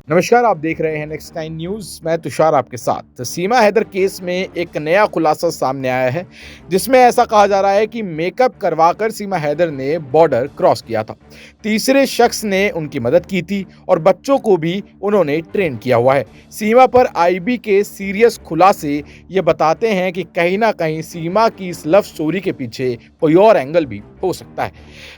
नमस्कार, आप देख रहे हैं नेक्स्ट नाइन न्यूज़। मैं तुषार आपके साथ। तो सीमा हैदर केस में एक नया खुलासा सामने आया है, जिसमें ऐसा कहा जा रहा है कि मेकअप करवाकर सीमा हैदर ने बॉर्डर क्रॉस किया था। तीसरे शख्स ने उनकी मदद की थी और बच्चों को भी उन्होंने ट्रेन किया हुआ है। सीमा पर आईबी के सीरियस खुलासे ये बताते हैं कि कहीं ना कहीं सीमा की इस लव स्टोरी के पीछे कोई और एंगल भी हो सकता है।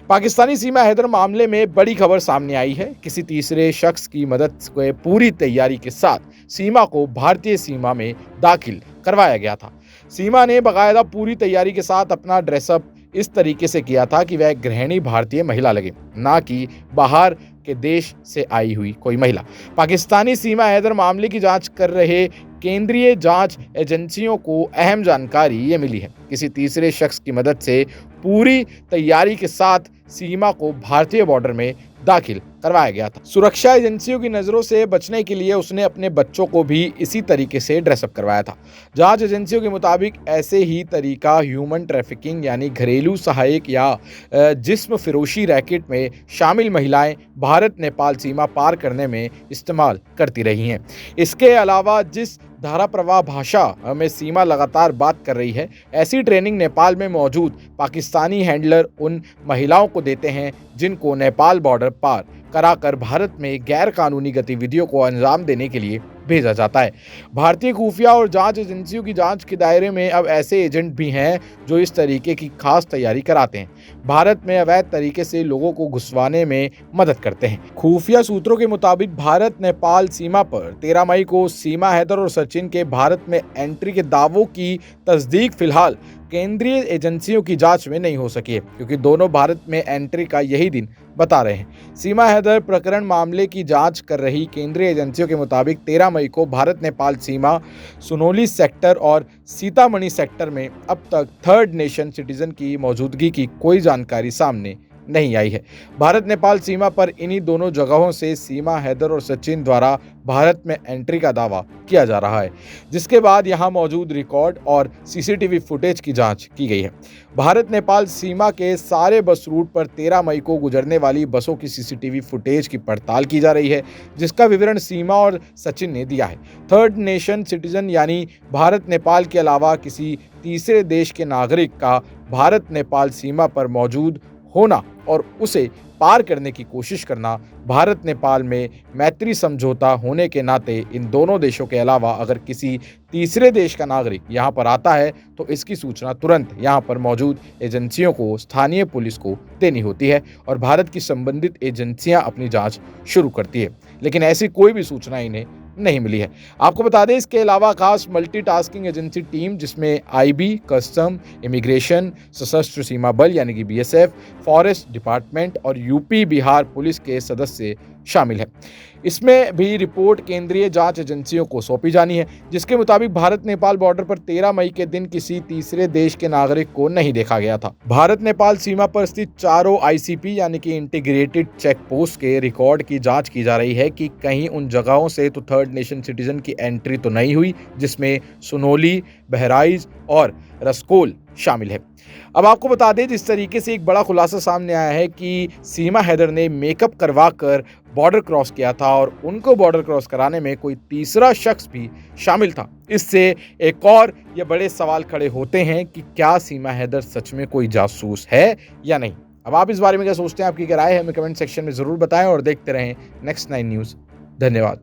पाकिस्तानी सीमा हैदर मामले में बड़ी खबर सामने आई है। किसी तीसरे शख्स की मदद से पूरी तैयारी के साथ सीमा को भारतीय सीमा में दाखिल करवाया गया था। सीमा ने बाकायदा पूरी तैयारी के साथ अपना ड्रेसअप इस तरीके से किया था कि वह एक गृहिणी भारतीय महिला लगे, ना कि बाहर के देश से आई हुई कोई महिला। पाकिस्तानी सीमा हैदर मामले की जांच कर रहे केंद्रीय जांच एजेंसियों को अहम जानकारी ये मिली है। किसी तीसरे शख्स की मदद से पूरी तैयारी के साथ सीमा को भारतीय बॉर्डर में दाखिल करवाया गया था। सुरक्षा एजेंसियों की नज़रों से बचने के लिए उसने अपने बच्चों को भी इसी तरीके से ड्रेसअप करवाया था। जांच एजेंसियों के मुताबिक ऐसे ही तरीका ह्यूमन ट्रैफिकिंग यानी घरेलू सहायक या जिस्म फिरोशी रैकेट में शामिल महिलाएं भारत नेपाल सीमा पार करने में इस्तेमाल करती रही हैं। इसके अलावा जिस धारा प्रवाह भाषा में सीमा लगातार बात कर रही है, ऐसी ट्रेनिंग नेपाल में मौजूद पाकिस्तानी हैंडलर उन महिलाओं को देते हैं जिनको नेपाल बॉर्डर पार कराकर भारत में गैर कानूनी गतिविधियों को अंजाम देने के लिए भेजा जाता है। भारतीय खुफिया और जांच एजेंसियों की जांच के दायरे में अब ऐसे एजेंट भी हैं जो इस तरीके की खास तैयारी कराते हैं, भारत में अवैध तरीके से लोगों को घुसवाने में मदद करते हैं। खुफिया सूत्रों के मुताबिक भारत नेपाल सीमा पर 13 मई को सीमा हैदर और सचिन के भारत में एंट्री के दावों की तस्दीक फिलहाल केंद्रीय एजेंसियों की जांच में नहीं हो सकी है, क्योंकि दोनों भारत में एंट्री का यही दिन बता रहे हैं। सीमा हैदर प्रकरण मामले की जांच कर रही केंद्रीय एजेंसियों के मुताबिक 13 मई को भारत नेपाल सीमा सुनोली सेक्टर और सीतामढ़ी सेक्टर में अब तक थर्ड नेशन सिटीजन की मौजूदगी की कोई जानकारी सामने नहीं आई है। भारत नेपाल सीमा पर इन्हीं दोनों जगहों से सीमा हैदर और सचिन द्वारा भारत में एंट्री का दावा किया जा रहा है, जिसके बाद यहां मौजूद रिकॉर्ड और सीसीटीवी फुटेज की जांच की गई है। भारत नेपाल सीमा के सारे बस रूट पर 13 मई को गुजरने वाली बसों की सीसीटीवी फुटेज की पड़ताल की जा रही है, जिसका विवरण सीमा और सचिन ने दिया है। थर्ड नेशन सिटीजन यानी भारत नेपाल के अलावा किसी तीसरे देश के नागरिक का भारत नेपाल सीमा पर मौजूद होना और उसे पार करने की कोशिश करना, भारत नेपाल में मैत्री समझौता होने के नाते इन दोनों देशों के अलावा अगर किसी तीसरे देश का नागरिक यहाँ पर आता है तो इसकी सूचना तुरंत यहाँ पर मौजूद एजेंसियों को, स्थानीय पुलिस को देनी होती है और भारत की संबंधित एजेंसियाँ अपनी जांच शुरू करती है। लेकिन ऐसी कोई भी सूचना इन्हें नहीं मिली है। आपको बता दें, इसके अलावा खास मल्टीटास्किंग एजेंसी टीम जिसमें आईबी, कस्टम, इमिग्रेशन, सशस्त्र सीमा बल यानी कि बीएसएफ, फॉरेस्ट डिपार्टमेंट और यूपी बिहार पुलिस के सदस्य शामिल है। इसमें भी रिपोर्ट केंद्रीय जांच एजेंसियों को सौंपी जानी है, जिसके मुताबिक भारत नेपाल बॉर्डर पर 13 मई के दिन किसी तीसरे देश के नागरिक को नहीं देखा गया था। भारत नेपाल सीमा पर स्थित चारों आईसीपी यानी कि इंटीग्रेटेड चेक पोस्ट के रिकॉर्ड की जांच की जा रही है कि कहीं उन जगहों से तो थर्ड नेशन सिटीजन की एंट्री तो नहीं हुई, जिसमें सुनोली, बहराइच और रसकोल शामिल है। अब आपको बता दें, जिस तरीके से एक बड़ा खुलासा सामने आया है कि सीमा हैदर ने मेकअप करवाकर बॉर्डर क्रॉस किया था और उनको बॉर्डर क्रॉस कराने में कोई तीसरा शख्स भी शामिल था, इससे एक और ये बड़े सवाल खड़े होते हैं कि क्या सीमा हैदर सच में कोई जासूस है या नहीं। अब आप इस बारे में क्या सोचते हैं? आपकी क्या राय है? हमें कमेंट सेक्शन में ज़रूर बताएं और देखते रहें नेक्स्ट नाइन न्यूज़। धन्यवाद।